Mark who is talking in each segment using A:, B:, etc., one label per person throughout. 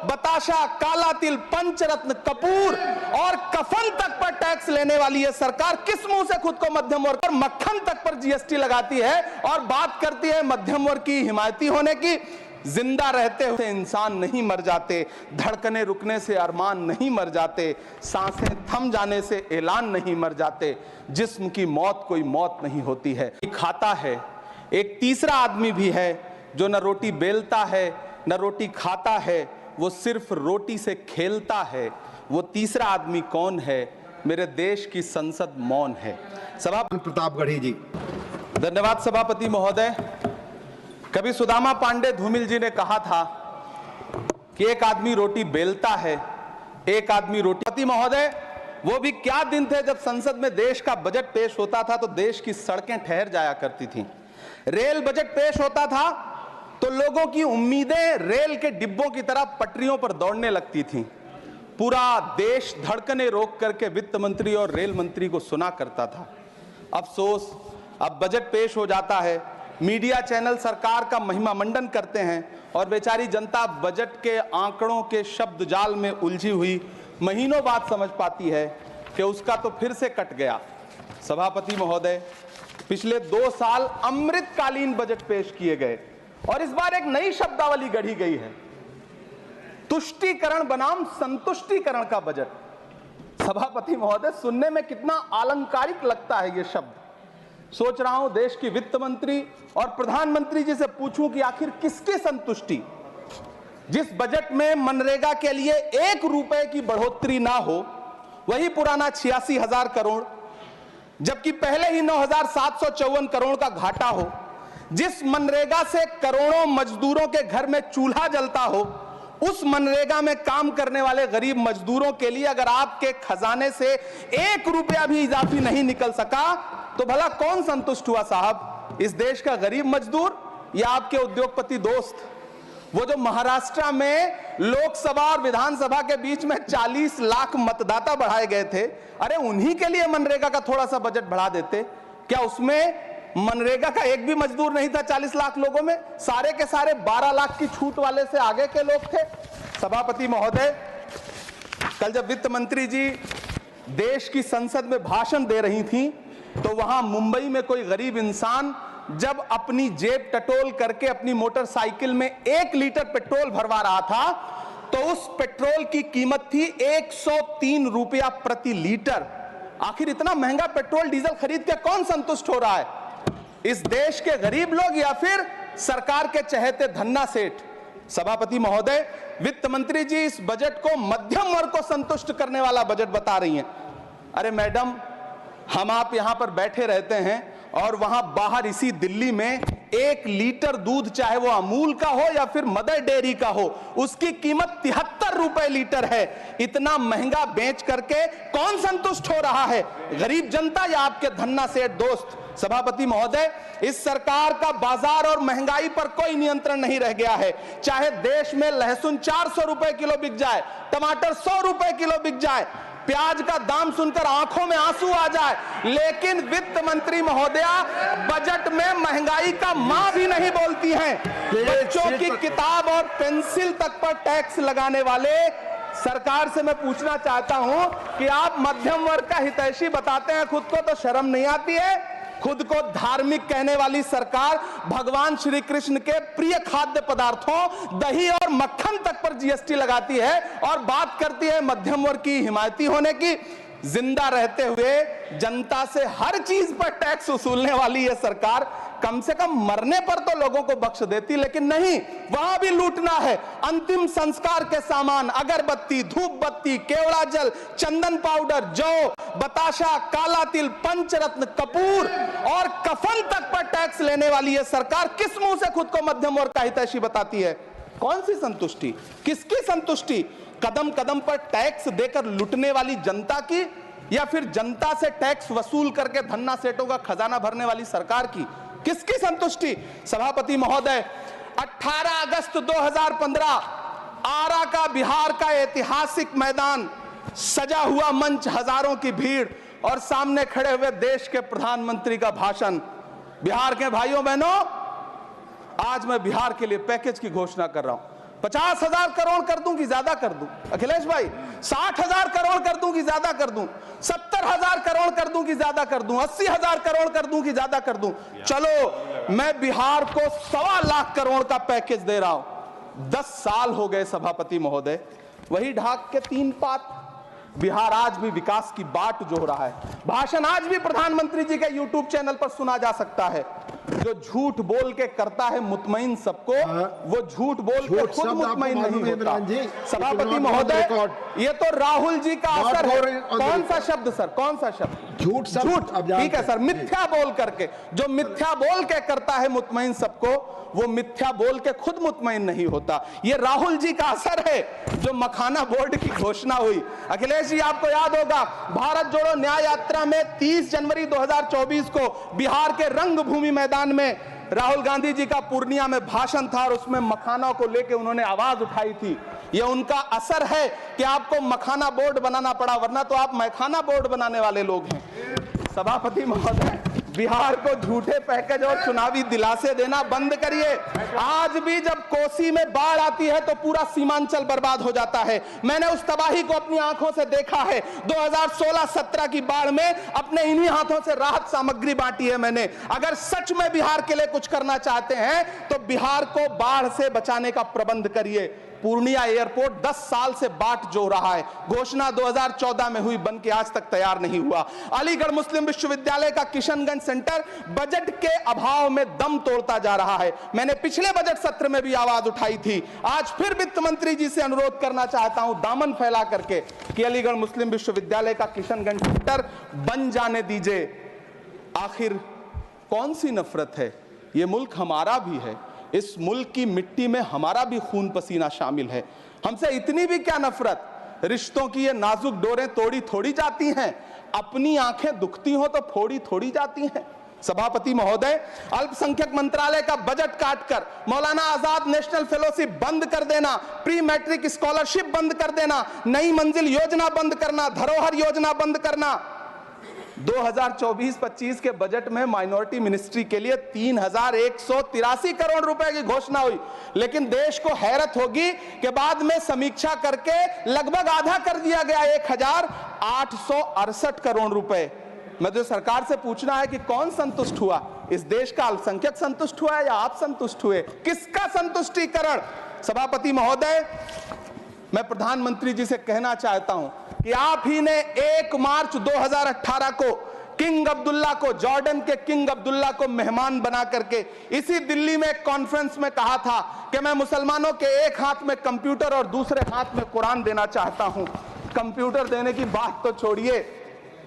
A: बताशा, काला तिल, पंचरत्न, कपूर और कफन तक पर टैक्स लेने वाली ये सरकार किस मुंह से खुद को मध्यम वर्ग पर मक्खन तक पर जीएसटी लगाती है और बात करती है मध्यम वर्ग की हिमायती होने की। जिंदा रहते हुए इंसान नहीं मर जाते, धड़कने रुकने से अरमान नहीं मर जाते, सांसें थम जाने से ऐलान नहीं मर जाते, जिस्म की मौत कोई मौत नहीं होती है। खाता है एक तीसरा आदमी भी है जो न रोटी बेलता है न रोटी खाता है, वो सिर्फ रोटी से खेलता है। वो तीसरा आदमी कौन है? मेरे देश की संसद मौन है। सभापति
B: प्रतापगढ़ी जी।
A: धन्यवाद सभापति महोदय। कभी सुदामा पांडे धूमिल जी ने कहा था कि एक आदमी रोटी बेलता है, एक आदमी रोटी। महोदय, वो भी क्या दिन थे जब संसद में देश का बजट पेश होता था तो देश की सड़कें ठहर जाया करती थीं। रेल बजट पेश होता था तो लोगों की उम्मीदें रेल के डिब्बों की तरह पटरियों पर दौड़ने लगती थीं। पूरा देश धड़कने रोक करके वित्त मंत्री और रेल मंत्री को सुना करता था। अफसोस, अब बजट पेश हो जाता है, मीडिया चैनल सरकार का महिमा मंडन करते हैं और बेचारी जनता बजट के आंकड़ों के शब्द जाल में उलझी हुई महीनों बाद समझ पाती है कि उसका तो फिर से कट गया। सभापति महोदय, पिछले 2 साल अमृतकालीन बजट पेश किए गए और इस बार एक नई शब्दावली गढ़ी गई है, तुष्टीकरण बनाम संतुष्टीकरण का बजट। सभापति महोदय, सुनने में कितना अलंकारिक लगता है ये शब्द। सोच रहा हूं देश की वित्त मंत्री और प्रधानमंत्री जी से पूछूं कि आखिर किसकी संतुष्टि? जिस बजट में मनरेगा के लिए 1 रुपए की बढ़ोतरी ना हो, वही पुराना 86,000 करोड़, जबकि पहले ही 9,754 करोड़ का घाटा हो, जिस मनरेगा से करोड़ों मजदूरों के घर में चूल्हा जलता हो, उस मनरेगा में काम करने वाले गरीब मजदूरों के लिए अगर आपके खजाने से 1 रुपया भी इजाफी नहीं निकल सका तो भला कौन संतुष्ट हुआ साहब? इस देश का गरीब मजदूर या आपके उद्योगपति दोस्त? वो जो महाराष्ट्र में लोकसभा और विधानसभा के बीच में 40 लाख मतदाता बढ़ाए गए थे, अरे उन्हीं के लिए मनरेगा का थोड़ा सा बजट बढ़ा देते। क्या उसमें मनरेगा का एक भी मजदूर नहीं था 40 लाख लोगों में? सारे के सारे 12 लाख की छूट वाले से आगे के लोग थे। सभापति महोदय, कल जब वित्त मंत्री जी देश की संसद में भाषण दे रही थी तो वहां मुंबई में कोई गरीब इंसान जब अपनी जेब टटोल करके अपनी मोटरसाइकिल में 1 लीटर पेट्रोल भरवा रहा था तो उस पेट्रोल की कीमत थी 103 रुपया प्रति लीटर। आखिर इतना महंगा पेट्रोल डीजल खरीद के कौन संतुष्ट हो रहा है? इस देश के गरीब लोग या फिर सरकार के चहेते धन्ना सेठ? सभापति महोदय, वित्त मंत्री जी इस बजट को मध्यम वर्ग को संतुष्ट करने वाला बजट बता रही हैं। अरे मैडम, हम आप यहां पर बैठे रहते हैं और वहां बाहर इसी दिल्ली में 1 लीटर दूध, चाहे वो अमूल का हो या फिर मदर डेयरी का हो, उसकी कीमत 73 रुपए लीटर है। इतना महंगा बेच करके कौन संतुष्ट हो रहा है? गरीब जनता या आपके धन्ना सेठ दोस्त? सभापति महोदय, इस सरकार का बाजार और महंगाई पर कोई नियंत्रण नहीं रह गया है। चाहे देश में लहसुन 400 रुपए किलो बिक जाए, टमाटर 100 रुपए किलो बिक जाए, प्याज का दाम सुनकर आंखों में आंसू आ जाए, लेकिन वित्त मंत्री महोदया बजट में महंगाई का मां भी नहीं बोलती हैं। बच्चों की किताब और पेंसिल तक पर टैक्स लगाने वाले सरकार से मैं पूछना चाहता हूं कि आप मध्यम वर्ग का हितैषी बताते हैं खुद को, तो शर्म नहीं आती है? खुद को धार्मिक कहने वाली सरकार भगवान श्री कृष्ण के प्रिय खाद्य पदार्थों दही और मक्खन तक पर जीएसटी लगाती है और बात करती है मध्यम वर्ग की हिमायती होने की। जिंदा रहते हुए जनता से हर चीज पर टैक्स वसूलने वाली यह सरकार कम से कम मरने पर तो लोगों को बख्श देती, लेकिन नहीं, वहां भी लूटना है। अंतिम संस्कार के सामान, अगरबत्ती, धूप बत्ती, केवड़ा जल, चंदन पाउडर, जौ, बताशा, काला तिल, पंचरत्न, कपूर और कफन तक पर टैक्स लेने वाली यह सरकार किस मुंह से खुद को मध्यम वर्ग का हितैषी बताती है? कौन सी संतुष्टि? किसकी संतुष्टि? कदम कदम पर टैक्स देकर लूटने वाली जनता की या फिर जनता से टैक्स वसूल करके धन्ना सेठों का खजाना भरने वाली सरकार की? किसकी संतुष्टि? सभापति महोदय, 18 अगस्त 2015 आरा का बिहार का ऐतिहासिक मैदान, सजा हुआ मंच, हजारों की भीड़ और सामने खड़े हुए देश के प्रधानमंत्री का भाषण। बिहार के भाइयों बहनों, आज मैं बिहार के लिए पैकेज की घोषणा कर रहा हूं। 50,000 करोड़ कर दूं कि ज्यादा कर दूं? अखिलेश भाई 60,000 करोड़ कर दूं कि ज्यादा कर दूं? 70,000 करोड़ कर दूं कि ज्यादा कर दूं? 80,000 करोड़ कर दूं कि ज्यादा कर दूं? चलो मैं बिहार को 1.25 लाख करोड़ का पैकेज दे रहा हूं। 10 साल हो गए सभापति महोदय, वही ढाक के 3 पात। बिहार आज भी विकास की बाट जो रहा है। भाषण आज भी प्रधानमंत्री जी के यूट्यूब चैनल पर सुना जा सकता है। जो झूठ बोल के करता है मुतमईन सबको, वो झूठ बोल के खुद मुतमईन नहीं होता। सभापति महोदय, ये तो राहुल जी का असर है। कौन सा शब्द सर, कौन सा शब्द? झूठ। ठीक है सर, मिथ्या बोल करके, जो मिथ्या बोल के करता है मुतमईन सबको, वो मिथ्या बोल के खुद मुतमईन नहीं होता। ये राहुल जी का असर है। जो मखाना बोर्ड की घोषणा हुई, अखिलेश जी आपको याद होगा, भारत जोड़ो न्याय यात्रा में 30 जनवरी 2024 को बिहार के रंगभूमि मैदान में राहुल गांधी जी का पूर्णिया में भाषण था और उसमें मखाना को लेकर उन्होंने आवाज उठाई थी। ये उनका असर है कि आपको मखाना बोर्ड बनाना पड़ा, वरना तो आप मैखाना बोर्ड बनाने वाले लोग हैं। सभापति महोदय, बिहार को झूठे पैकेज और चुनावी दिलासे देना बंद करिए। आज भी जब कोसी में बाढ़ आती है तो पूरा सीमांचल बर्बाद हो जाता है। मैंने उस तबाही को अपनी आंखों से देखा है। 2016-17 की बाढ़ में अपने इन्हीं हाथों से राहत सामग्री बांटी है मैंने। अगर सच में बिहार के लिए कुछ करना चाहते हैं तो बिहार को बाढ़ से बचाने का प्रबंध करिए। पूर्णिया एयरपोर्ट 10 साल से बाट जो रहा है, घोषणा 2014 में हुई, बन के आज तक तैयार नहीं हुआ। अलीगढ़ मुस्लिम विश्वविद्यालय का किशनगंज सेंटर बजट के अभाव में दम तोड़ता जा रहा है। मैंने पिछले बजट सत्र में भी आवाज उठाई थी। आज फिर वित्त मंत्री जी से अनुरोध करना चाहता हूं, दामन फैला करके, कि अलीगढ़ मुस्लिम विश्वविद्यालय का किशनगंज सेंटर बन जाने दीजिए। आखिर कौन सी नफरत है? ये मुल्क हमारा भी है। इस मुल्क की मिट्टी में हमारा भी खून पसीना शामिल है। हमसे इतनी भी क्या नफरत? रिश्तों की ये नाजुक डोरें तोड़ी थोड़ी जाती हैं। अपनी आंखें दुखती हो तो फोड़ी थोड़ी जाती हैं। सभापति महोदय, अल्पसंख्यक मंत्रालय का बजट काटकर मौलाना आजाद नेशनल फेलोशिप बंद कर देना, प्री मैट्रिक स्कॉलरशिप बंद कर देना, नई मंजिल योजना बंद करना, धरोहर योजना बंद करना। 2024-25 के बजट में माइनॉरिटी मिनिस्ट्री के लिए 3,183 करोड़ रुपए की घोषणा हुई, लेकिन देश को हैरत होगी कि बाद में समीक्षा करके लगभग आधा कर दिया गया, 1,868 करोड़ रुपए। मैं तो सरकार से पूछना है कि कौन संतुष्ट हुआ? इस देश का अल्पसंख्यक संतुष्ट हुआ या आप संतुष्ट हुए? किसका संतुष्टिकरण? सभापति महोदय, मैं प्रधानमंत्री जी से कहना चाहता हूं कि आप ही ने 1 मार्च 2018 को किंग अब्दुल्ला को, जॉर्डन के किंग अब्दुल्ला को मेहमान बना करके इसी दिल्ली में एक कॉन्फ्रेंस में कहा था कि मैं मुसलमानों के एक हाथ में कंप्यूटर और दूसरे हाथ में कुरान देना चाहता हूं। कंप्यूटर देने की बात तो छोड़िए,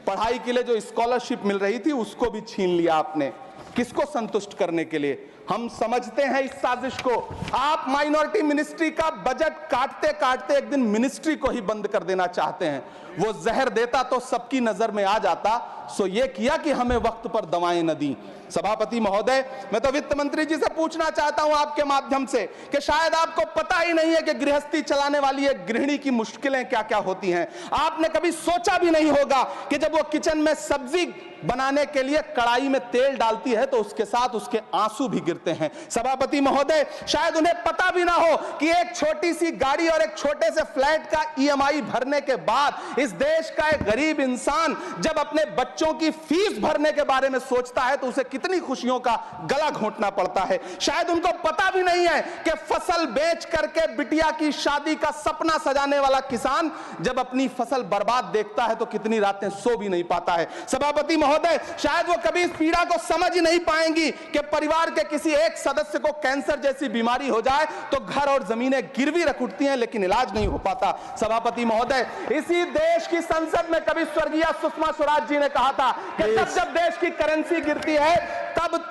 A: पढ़ाई के लिए जो स्कॉलरशिप मिल रही थी उसको भी छीन लिया आपने। किसको संतुष्ट करने के लिए? हम समझते हैं इस साजिश को। आप माइनॉरिटी मिनिस्ट्री का बजट काटते काटते एक दिन मिनिस्ट्री को ही बंद कर देना चाहते हैं। वो जहर देता तो सबकी नजर में आ जाता, सो ये किया कि हमें वक्त पर दवाएं न दी। सभापति महोदय, मैं तो वित्त मंत्री जी से पूछना चाहता हूं आपके माध्यम से कि शायद आपको पता ही नहीं है कि गृहस्थी चलाने वाली एक गृहिणी की मुश्किलें क्या क्या होती हैं। आपने कभी सोचा भी नहीं होगा कि जब वो किचन में सब्जी बनाने के लिए कढ़ाई में तेल डालती है तो उसके साथ उसके आंसू भी गिरते हैं। सभापति महोदय, शायद उन्हें पता भी ना हो कि एक छोटी सी गाड़ी और एक छोटे से फ्लैट का EMI भरने के बाद इस देश का एक गरीब इंसान जब अपने बच्चों की फीस भरने के बारे में सोचता है तो उसे कितनी खुशियों का गला घोंटना पड़ता है। शायद उनको पता भी नहीं है कि फसल बेच करके बिटिया की शादी का सपना सजाने वाला किसान जब अपनी फसल बर्बाद देखता है तो कितनी रातें सो भी नहीं पाता है। सभापति महोदय, शायद वो कभी इस पीड़ा को समझ ही नहीं पाएंगी कि परिवार के किसी एक सदस्य को कैंसर जैसी बीमारी हो जाए तो घर और जमीनें गिरवी रख उठती हैं लेकिन इलाज नहीं हो पाता। सभापति महोदय, इसी देश की संसद में कभी स्वर्गीय सुषमा स्वराज जी ने कहा था कि तब जब देश की करेंसी गिरती है तब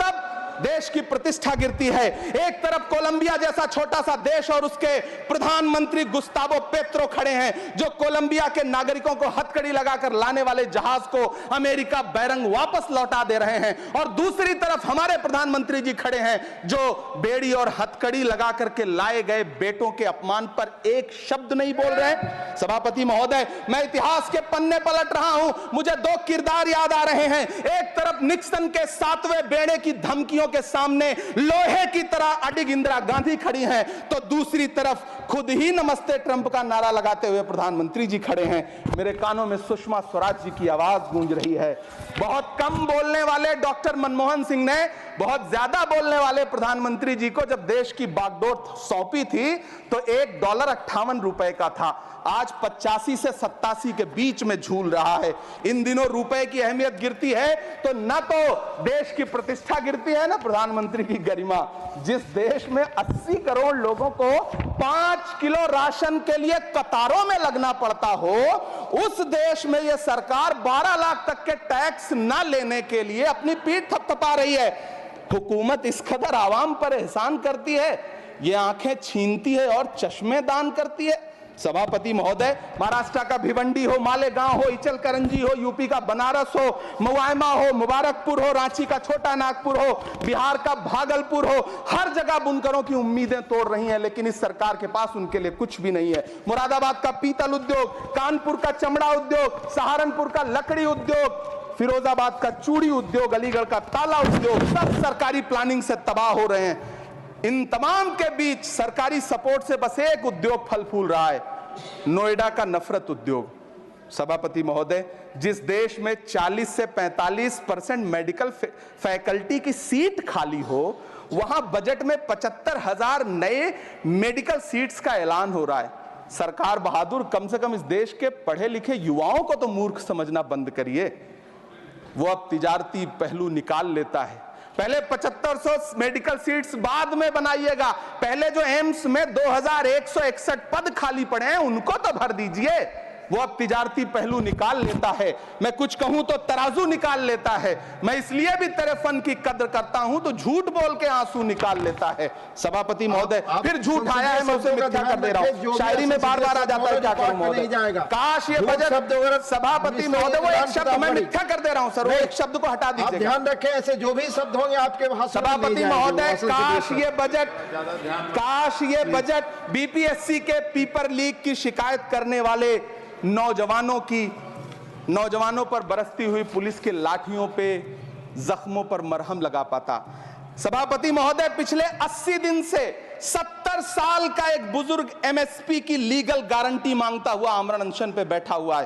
A: देश की प्रतिष्ठा गिरती है। एक तरफ कोलंबिया जैसा छोटा सा देश और उसके प्रधानमंत्री गुस्तावो पेत्रो खड़े हैं जो कोलंबिया के नागरिकों को हथकड़ी लगाकर लाने वाले जहाज को अमेरिका बैरंग वापस लौटा दे रहे हैं, और दूसरी तरफ हमारे प्रधानमंत्री जी खड़े हैं जो बेड़ी और हथकड़ी लगा करके लाए गए बेटों के अपमान पर एक शब्द नहीं बोल रहे। सभापति महोदय, मैं इतिहास के पन्ने पलट रहा हूं, मुझे 2 किरदार याद आ रहे हैं। एक तरफ निक्सन के 7वें बेड़े की धमकियों के सामने लोहे की तरह अडिग इंदिरा गांधी खड़ी हैं, तो दूसरी तरफ खुद ही नमस्ते ट्रंप का नारा लगाते हुए प्रधानमंत्री जी खड़े हैं। मेरे कानों में सुषमा स्वराज जी की आवाज गूंज रही है। बहुत कम बोलने वाले डॉक्टर मनमोहन सिंह ने बहुत ज्यादा बोलने वाले प्रधानमंत्री जी को जब देश की बागडोर सौंपी थी तो $1.58 का था, आज 85 से 87 के बीच में झूल रहा है। इन दिनों रुपए की अहमियत गिरती है तो न तो देश की प्रतिष्ठा गिरती है, ना प्रधानमंत्री की गरिमा। जिस देश में 80 करोड़ लोगों को 5 किलो राशन के लिए कतारों में लगना पड़ता हो, उस देश में यह सरकार 12 लाख तक के टैक्स न लेने के लिए अपनी पीठ थपथपा रही है। हुकूमत इस कदर आवाम पर एहसान करती है, ये आंखें छीनती है और चश्मे दान करती है। सभापति महोदय, महाराष्ट्र का भिवंडी हो, मालेगांव हो, इचल करंजी हो, यूपी का बनारस हो, मुआयमा हो, मुबारकपुर हो, रांची का छोटा नागपुर हो, बिहार का भागलपुर हो, हर जगह बुनकरों की उम्मीदें तोड़ रही हैं, लेकिन इस सरकार के पास उनके लिए कुछ भी नहीं है। मुरादाबाद का पीतल उद्योग, कानपुर का चमड़ा उद्योग, सहारनपुर का लकड़ी उद्योग, फिरोजाबाद का चूड़ी उद्योग, अलीगढ़ का ताला उद्योग, सब सरकारी प्लानिंग से तबाह हो रहे हैं। इन तमाम के बीच सरकारी सपोर्ट से बस एक उद्योग फल फूल रहा है, नोएडा का नफरत उद्योग। सभापति महोदय, जिस देश में 40 से 45% मेडिकल फैकल्टी की सीट खाली हो, वहां बजट में 75,000 नए मेडिकल सीट्स का ऐलान हो रहा है। सरकार बहादुर, कम से कम इस देश के पढ़े लिखे युवाओं को तो मूर्ख समझना बंद करिए। वो अब तिजारती पहलू निकाल लेता है। पहले 7500 मेडिकल सीट्स बाद में बनाइएगा, पहले जो एम्स में 2161 पद खाली पड़े हैं उनको तो भर दीजिए। वो अब तिजारती पहलू निकाल लेता है। मैं कुछ कहूं तो तराजू निकाल लेता है। मैं इसलिए भी तेरे फन की कद्र करता हूं तो झूठ बोल के आंसू निकाल लेता है। सभापति महोदय, फिर झूठ आया है, मैं उसे मिथ्या कर दे रहा हूं। शायरी में बार बार आ जाता है, क्या करूं महोदय। काश ये बजट, सभापति महोदय, वो एक शब्द मैं मिथ्या कर दे रहा हूं सर, वो एक शब्द को हटा दीजिए।
B: ध्यान रखें, ऐसे जो भी शब्द होंगे आपके वहां।
A: सभापति महोदय, काश ये बजट बीपीएससी के पेपर लीक की शिकायत करने वाले नौजवानों पर बरसती हुई पुलिस के लाठियों पे, जख्मों पर मरहम लगा पाता। सभापति महोदय, पिछले 80 दिन से 70 साल का एक बुजुर्ग एमएसपी की लीगल गारंटी मांगता हुआ आमरण अनशन पे बैठा हुआ है।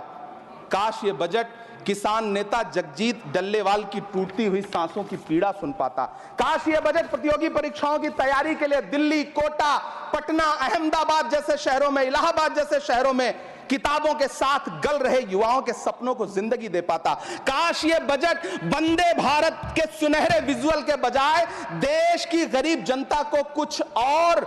A: काश ये बजट किसान नेता जगजीत डल्लेवाल की टूटती हुई सांसों की पीड़ा सुन पाता। काश ये बजट प्रतियोगी परीक्षाओं की तैयारी के लिए दिल्ली, कोटा, पटना, अहमदाबाद जैसे शहरों में, इलाहाबाद जैसे शहरों में किताबों के साथ गल रहे युवाओं के सपनों को जिंदगी दे पाता। काश ये बजट वंदे भारत के सुनहरे विजुअल के बजाय देश की गरीब जनता को कुछ और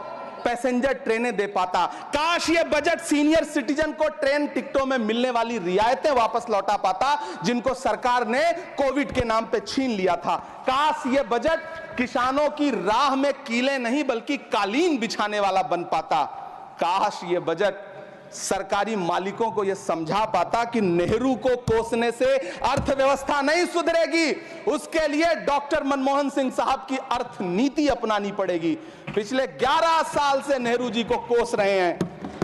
A: पैसेंजर ट्रेनें दे पाता। काश ये बजट सीनियर सिटीजन को ट्रेन टिकटों में मिलने वाली रियायतें वापस लौटा पाता, जिनको सरकार ने कोविड के नाम पे छीन लिया था। काश ये बजट किसानों की राह में कीले नहीं बल्कि कालीन बिछाने वाला बन पाता। काश ये बजट सरकारी मालिकों को यह समझा पाता कि नेहरू को कोसने से अर्थव्यवस्था नहीं सुधरेगी, उसके लिए डॉक्टर मनमोहन सिंह साहब की अर्थ नीति अपनानी पड़ेगी। पिछले 11 साल से नेहरू जी को कोस रहे हैं,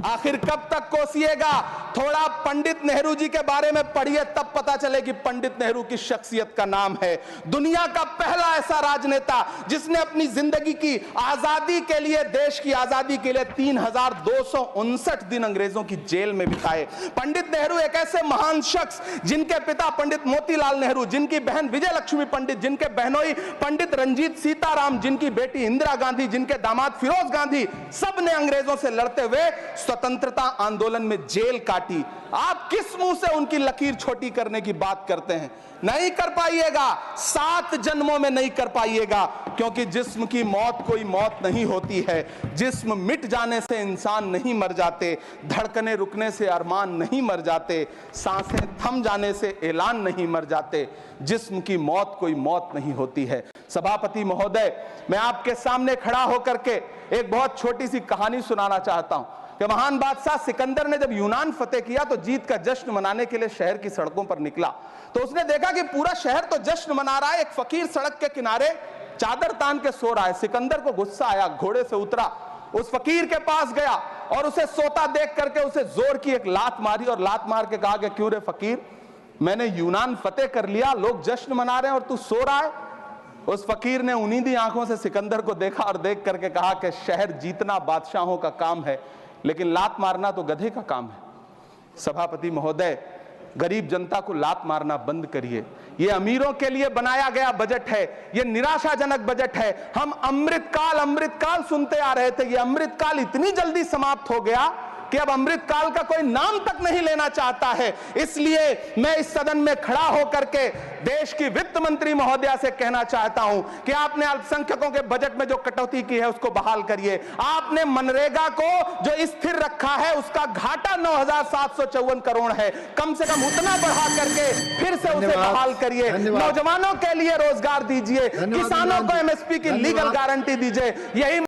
A: आखिर कब तक कोसिएगा। थोड़ा पंडित नेहरू जी के बारे में पढ़िए, तब पता चले कि पंडित नेहरू की शख्सियत का नाम है। दुनिया का पहला ऐसा राजनेता जिसने अपनी जिंदगी की आजादी के लिए, देश की आजादी के लिए 3259 दिन अंग्रेजों की जेल में बिताए। पंडित नेहरू एक ऐसे महान शख्स जिनके पिता पंडित मोतीलाल नेहरू, जिनकी बहन विजय लक्ष्मी पंडित, जिनके बहनोई पंडित रंजीत सीताराम, जिनकी बेटी इंदिरा गांधी, जिनके दामाद फिरोज गांधी, सब ने अंग्रेजों से लड़ते हुए स्वतंत्रता आंदोलन में जेल काटी। आप किस मुंह से उनकी लकीर छोटी करने की बात करते हैं? नहीं कर पाइएगा, 7 जन्मों में नहीं कर पाइएगा, क्योंकि जिस्म की मौत कोई मौत नहीं होती है। जिस्म मिट जाने से इंसान नहीं मर जाते, धड़कने रुकने से अरमान नहीं मर जाते, सांसें थम जाने से ऐलान नहीं मर जाते। जिस्म की मौत कोई मौत नहीं होती है। सभापति महोदय, मैं आपके सामने खड़ा होकर के एक बहुत छोटी सी कहानी सुनाना चाहता हूं कि महान बादशाह सिकंदर ने जब यूनान फतेह किया तो जीत का जश्न मनाने के लिए शहर की सड़कों पर निकला, तो उसने देखा कि पूरा शहर तो जश्न मना रहा है, एक फकीर सड़क के किनारे चादर तान के सो रहा है। सिकंदर को गुस्सा आया, घोड़े से उतरा, उस फकीर के पास गया और उसे सोता देख करके उसे जोर की एक लात मारी और लात मार के कहा कि क्यों रे फकीर, मैंने यूनान फतेह कर लिया, लोग जश्न मना रहे हैं और तू सो रहा है। उस फकीर ने उन्नीदी आंखों से सिकंदर को देखा और देख करके कहा कि शहर जीतना बादशाहों का काम है, लेकिन लात मारना तो गधे का काम है। सभापति महोदय, गरीब जनता को लात मारना बंद करिए। ये अमीरों के लिए बनाया गया बजट है, ये निराशाजनक बजट है। हम अमृतकाल सुनते आ रहे थे, ये अमृतकाल इतनी जल्दी समाप्त हो गया कि अब अमृतकाल का कोई नाम तक नहीं लेना चाहता है। इसलिए मैं इस सदन में खड़ा होकर के देश की वित्त मंत्री महोदया से कहना चाहता हूं कि आपने अल्पसंख्यकों के बजट में जो कटौती की है उसको बहाल करिए। आपने मनरेगा को जो स्थिर रखा है उसका घाटा 9,754 करोड़ है, कम से कम उतना बढ़ा करके फिर से उसे बहाल करिए। नौजवानों के लिए रोजगार दीजिए, किसानों को एमएसपी की लीगल गारंटी दीजिए। यही